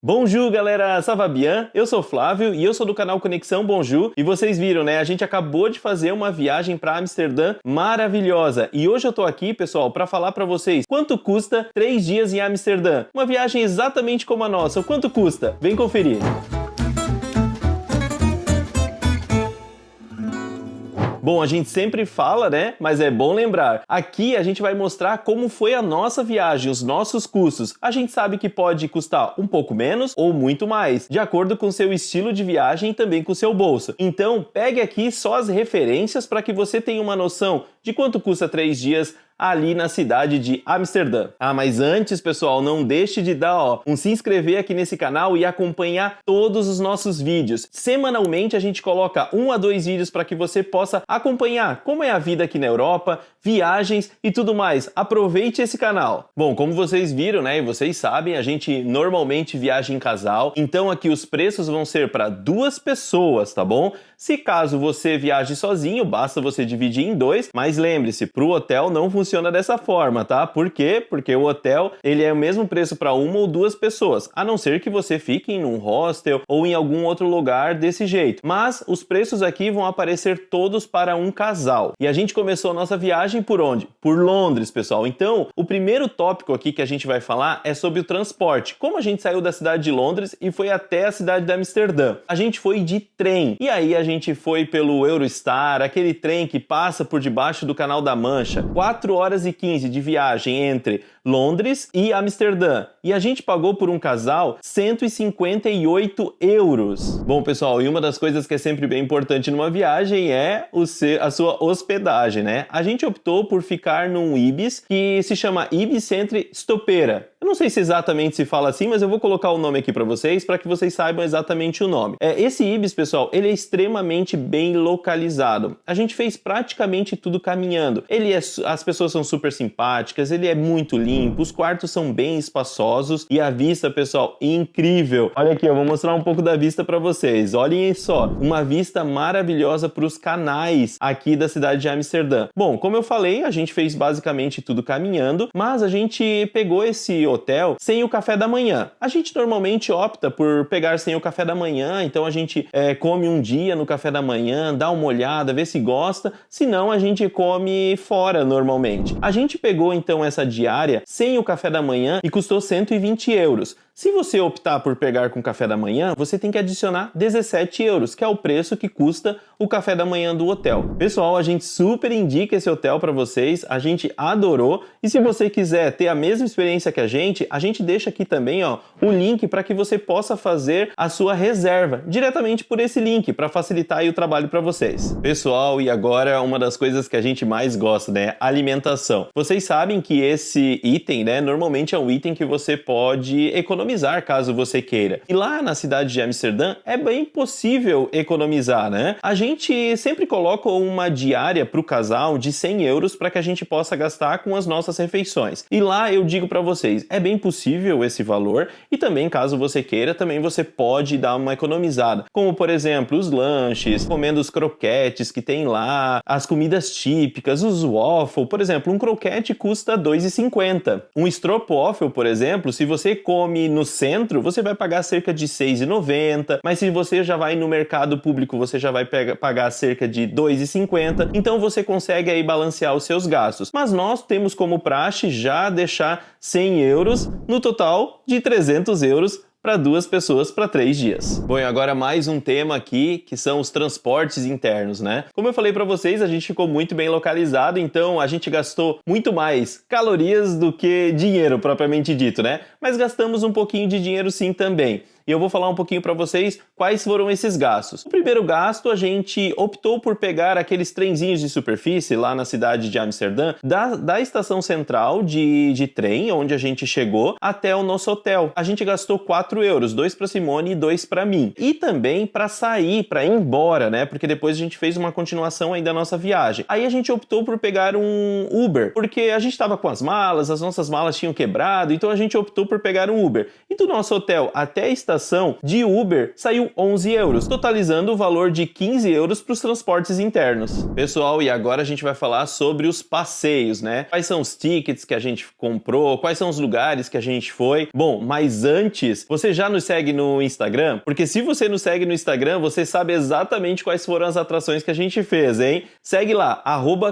Bonjour, galera! Ça va bien? Eu sou o Flávio e eu sou do canal Conexão Bonjour. E vocês viram, né? A gente acabou de fazer uma viagem para Amsterdã maravilhosa. E hoje eu tô aqui, pessoal, para falar para vocês quanto custa 3 dias em Amsterdã. Uma viagem exatamente como a nossa. Quanto custa? Vem conferir! Bom, a gente sempre fala, né? Mas é bom lembrar. Aqui a gente vai mostrar como foi a nossa viagem, os nossos custos. A gente sabe que pode custar um pouco menos ou muito mais, de acordo com o seu estilo de viagem e também com o seu bolso. Então, pegue aqui só as referências para que você tenha uma noção de quanto custa 3 dias ali na cidade de Amsterdã. Ah, mas antes, pessoal, não deixe de dar um se inscrever aqui nesse canal e acompanhar todos os nossos vídeos. Semanalmente a gente coloca 1 a 2 vídeos para que você possa acompanhar como é a vida aqui na Europa, viagens e tudo mais. Aproveite esse canal. Bom, como vocês viram, né, e vocês sabem, a gente normalmente viaja em casal, então aqui os preços vão ser para 2 pessoas, tá bom? Se caso você viaje sozinho, basta você dividir em 2, mas lembre-se, para o hotel não funciona dessa forma, tá? Por quê? Porque o hotel, ele é o mesmo preço para 1 ou 2 pessoas, a não ser que você fique em um hostel ou em algum outro lugar desse jeito. Mas os preços aqui vão aparecer todos para um casal. E a gente começou a nossa viagem por onde? Por Londres, pessoal. Então, o primeiro tópico aqui que a gente vai falar é sobre o transporte. Como a gente saiu da cidade de Londres e foi até a cidade de Amsterdã? A gente foi de trem. E aí a gente foi pelo Eurostar, aquele trem que passa por debaixo do Canal da Mancha. 4 horas e 15 de viagem entre Londres e Amsterdã. E a gente pagou por um casal 158 euros. Bom, pessoal, e uma das coisas que é sempre bem importante numa viagem é a sua hospedagem, né? A gente optou por ficar num Ibis que se chama Ibis Centre Stopera. Eu não sei se exatamente se fala assim, mas eu vou colocar o nome aqui para vocês que vocês saibam exatamente o nome. Esse Ibis, pessoal, ele é extremamente bem localizado. A gente fez praticamente tudo caminhando. As pessoas são super simpáticas, ele é muito limpo, os quartos são bem espaçosos e a vista, pessoal, incrível. Olha aqui, eu vou mostrar um pouco da vista para vocês. Olhem só, uma vista maravilhosa para os canais aqui da cidade de Amsterdã. Bom, como eu falei, a gente fez basicamente tudo caminhando, mas a gente pegou esse hotel sem o café da manhã. A gente normalmente opta por pegar sem o café da manhã, então a gente come um dia no café da manhã, dá uma olhada, vê se gosta, senão a gente come fora normalmente. A gente pegou então essa diária sem o café da manhã e custou 120 euros. Se você optar por pegar com café da manhã, você tem que adicionar 17 euros, que é o preço que custa o café da manhã do hotel. Pessoal, a gente super indica esse hotel para vocês, a gente adorou. E se você quiser ter a mesma experiência que a gente deixa aqui também o link para que você possa fazer a sua reserva diretamente por esse link, para facilitar aí o trabalho para vocês. Pessoal, e agora uma das coisas que a gente mais gosta, né? Alimentação. Vocês sabem que esse item, né, normalmente é um item que você pode economizar caso você queira. E lá na cidade de Amsterdã é bem possível economizar, né? A gente sempre coloca uma diária para o casal de 100 euros para que a gente possa gastar com as nossas refeições. E lá eu digo para vocês, é bem possível esse valor e também, caso você queira, também você pode dar uma economizada. Como, por exemplo, os lanches, comendo os croquetes que tem lá, as comidas típicas, os waffle. Por exemplo, um croquete custa 2,50. Um stroopwafel, por exemplo, se você come no centro, você vai pagar cerca de 6,90, mas se você já vai no mercado público, você já vai pagar cerca de 2,50, então você consegue aí balancear os seus gastos. Mas nós temos como praxe já deixar 100 euros no total de 300 euros para 2 pessoas para 3 dias. Bom, e agora mais um tema aqui, que são os transportes internos, né? Como eu falei para vocês, a gente ficou muito bem localizado, então a gente gastou muito mais calorias do que dinheiro propriamente dito, né? Mas gastamos um pouquinho de dinheiro sim também. E eu vou falar um pouquinho para vocês quais foram esses gastos. O primeiro gasto, a gente optou por pegar aqueles trenzinhos de superfície lá na cidade de Amsterdã, da estação central de trem, onde a gente chegou, até o nosso hotel. A gente gastou 4 euros, 2 para Simone e 2 para mim. E também para sair, para ir embora, né? Porque depois a gente fez uma continuação aí da nossa viagem. Aí a gente optou por pegar um Uber, porque a gente estava com as nossas malas tinham quebrado, então a gente optou por pegar um Uber. E do nosso hotel até a estação, de Uber, saiu 11 euros, totalizando o valor de 15 euros para os transportes internos. Pessoal, e agora a gente vai falar sobre os passeios, né? Quais são os tickets que a gente comprou, quais são os lugares que a gente foi. Bom, mas antes, você já nos segue no Instagram? Porque se você nos segue no Instagram, você sabe exatamente quais foram as atrações que a gente fez, hein? Segue lá,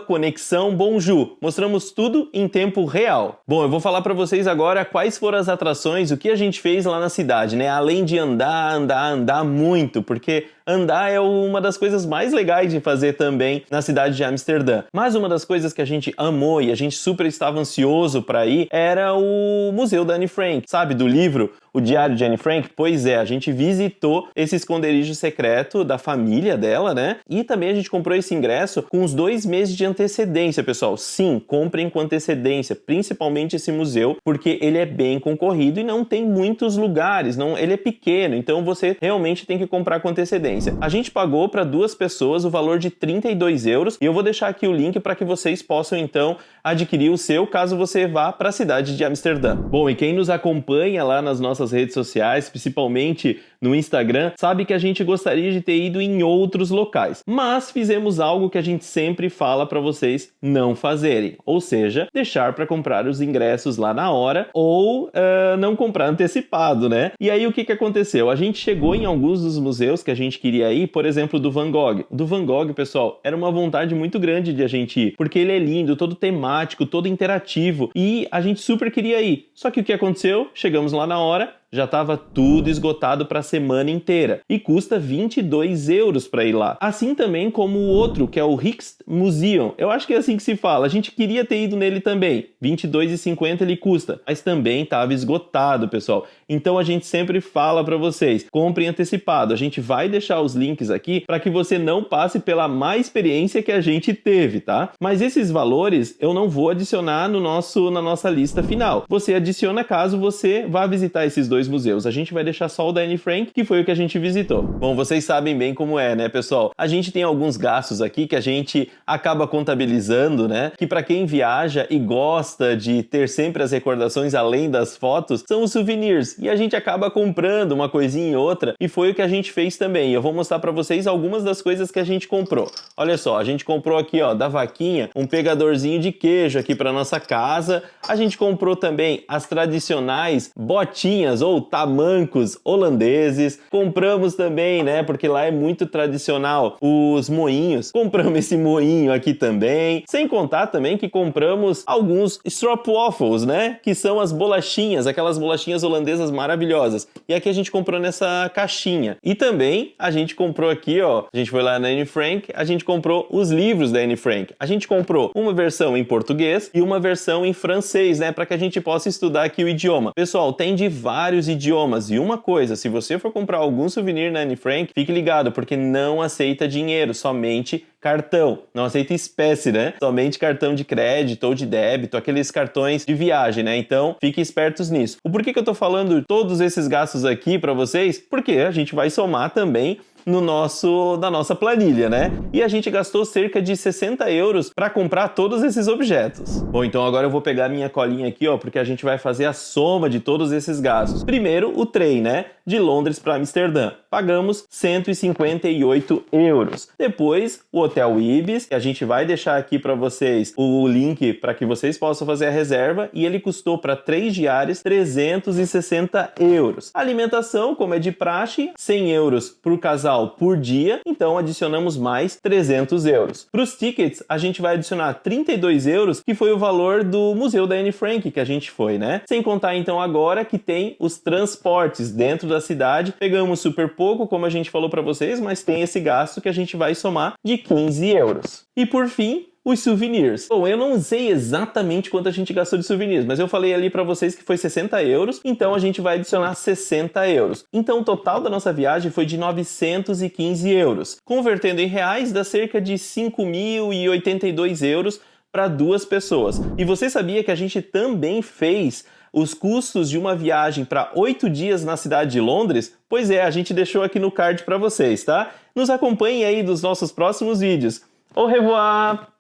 @Conexão Bonju. Mostramos tudo em tempo real. Bom, eu vou falar para vocês agora quais foram as atrações, o que a gente fez lá na cidade, né? Além de andar muito, porque andar é uma das coisas mais legais de fazer também na cidade de Amsterdã. Mas uma das coisas que a gente amou e a gente super estava ansioso para ir era o Museu da Anne Frank, sabe, do livro O Diário de Anne Frank? Pois é, a gente visitou esse esconderijo secreto da família dela, né? E também a gente comprou esse ingresso com uns 2 meses de antecedência, pessoal. Sim, comprem com antecedência, principalmente esse museu, porque ele é bem concorrido e não tem muitos lugares, ele é pequeno, então você realmente tem que comprar com antecedência. A gente pagou para 2 pessoas o valor de 32 euros e eu vou deixar aqui o link para que vocês possam então adquirir o seu caso você vá para a cidade de Amsterdã. Bom, e quem nos acompanha lá nas nossas redes sociais, principalmente no Instagram, sabe que a gente gostaria de ter ido em outros locais, mas fizemos algo que a gente sempre fala para vocês não fazerem, ou seja, deixar para comprar os ingressos lá na hora ou não comprar antecipado, né? E aí o que aconteceu? A gente chegou em alguns dos museus que a gente queria ir, por exemplo, do Van Gogh. Do Van Gogh, pessoal, era uma vontade muito grande de a gente ir, porque ele é lindo, todo temático, todo interativo, e a gente super queria ir. Só que o que aconteceu? Chegamos lá na hora, já estava tudo esgotado para a semana inteira e custa 22 euros para ir lá. Assim também como o outro, que é o Rijksmuseum. Eu acho que é assim que se fala. A gente queria ter ido nele também. 22,50 ele custa, mas também estava esgotado, pessoal. Então a gente sempre fala para vocês, comprem antecipado. A gente vai deixar os links aqui para que você não passe pela má experiência que a gente teve, tá? Mas esses valores eu não vou adicionar na nossa lista final. Você adiciona caso você vá visitar esses 2 museus. A gente vai deixar só o da Anne Frank, que foi o que a gente visitou. Bom, vocês sabem bem como é, né, pessoal? A gente tem alguns gastos aqui que a gente acaba contabilizando, né? Que para quem viaja e gosta de ter sempre as recordações além das fotos, são os souvenirs. E a gente acaba comprando uma coisinha e outra, e foi o que a gente fez também. Eu vou mostrar para vocês algumas das coisas que a gente comprou. Olha só, a gente comprou aqui, ó, da vaquinha, um pegadorzinho de queijo aqui para nossa casa. A gente comprou também as tradicionais botinhas ou tamancos holandeses. Compramos também, né, porque lá é muito tradicional, os moinhos. Compramos esse moinho aqui também. Sem contar também que compramos alguns stroopwafels, né, que são as bolachinhas, aquelas bolachinhas holandesas maravilhosas. E aqui a gente comprou nessa caixinha. E também a gente comprou aqui, ó, a gente foi lá na Anne Frank, a gente comprou os livros da Anne Frank. A gente comprou uma versão em português e uma versão em francês, né, para que a gente possa estudar aqui o idioma. Pessoal, tem de vários idiomas. E uma coisa, se você for comprar algum souvenir na Anne Frank, fique ligado, porque não aceita dinheiro, somente cartão. Não aceita espécie, né? Somente cartão de crédito ou de débito, aqueles cartões de viagem, né? Então, fiquem espertos nisso. O porquê que eu tô falando todos esses gastos aqui para vocês? Porque a gente vai somar também na nossa planilha, né? E a gente gastou cerca de 60 euros para comprar todos esses objetos. Bom, então agora eu vou pegar minha colinha aqui, ó, porque a gente vai fazer a soma de todos esses gastos. Primeiro, o trem, né? De Londres para Amsterdã. Pagamos 158 euros. Depois, o Hotel Ibis, que a gente vai deixar aqui para vocês o link para que vocês possam fazer a reserva, e ele custou para 3 diárias 360 euros. Alimentação, como é de praxe, 100 euros por casal por dia, então adicionamos mais 300 euros. Para os tickets, a gente vai adicionar 32 euros, que foi o valor do Museu da Anne Frank que a gente foi, né? Sem contar então agora que tem os transportes dentro da cidade. Pegamos super pouco, como a gente falou para vocês, mas tem esse gasto que a gente vai somar de 15 euros. E por fim, os souvenirs. Bom, eu não sei exatamente quanto a gente gastou de souvenirs, mas eu falei ali para vocês que foi 60 euros, então a gente vai adicionar 60 euros. Então o total da nossa viagem foi de 915 euros. Convertendo em reais, dá cerca de 5.082 euros para 2 pessoas. E você sabia que a gente também fez os custos de uma viagem para 8 dias na cidade de Londres? Pois é, a gente deixou aqui no card para vocês, tá? Nos acompanhem aí dos nossos próximos vídeos. Au revoir!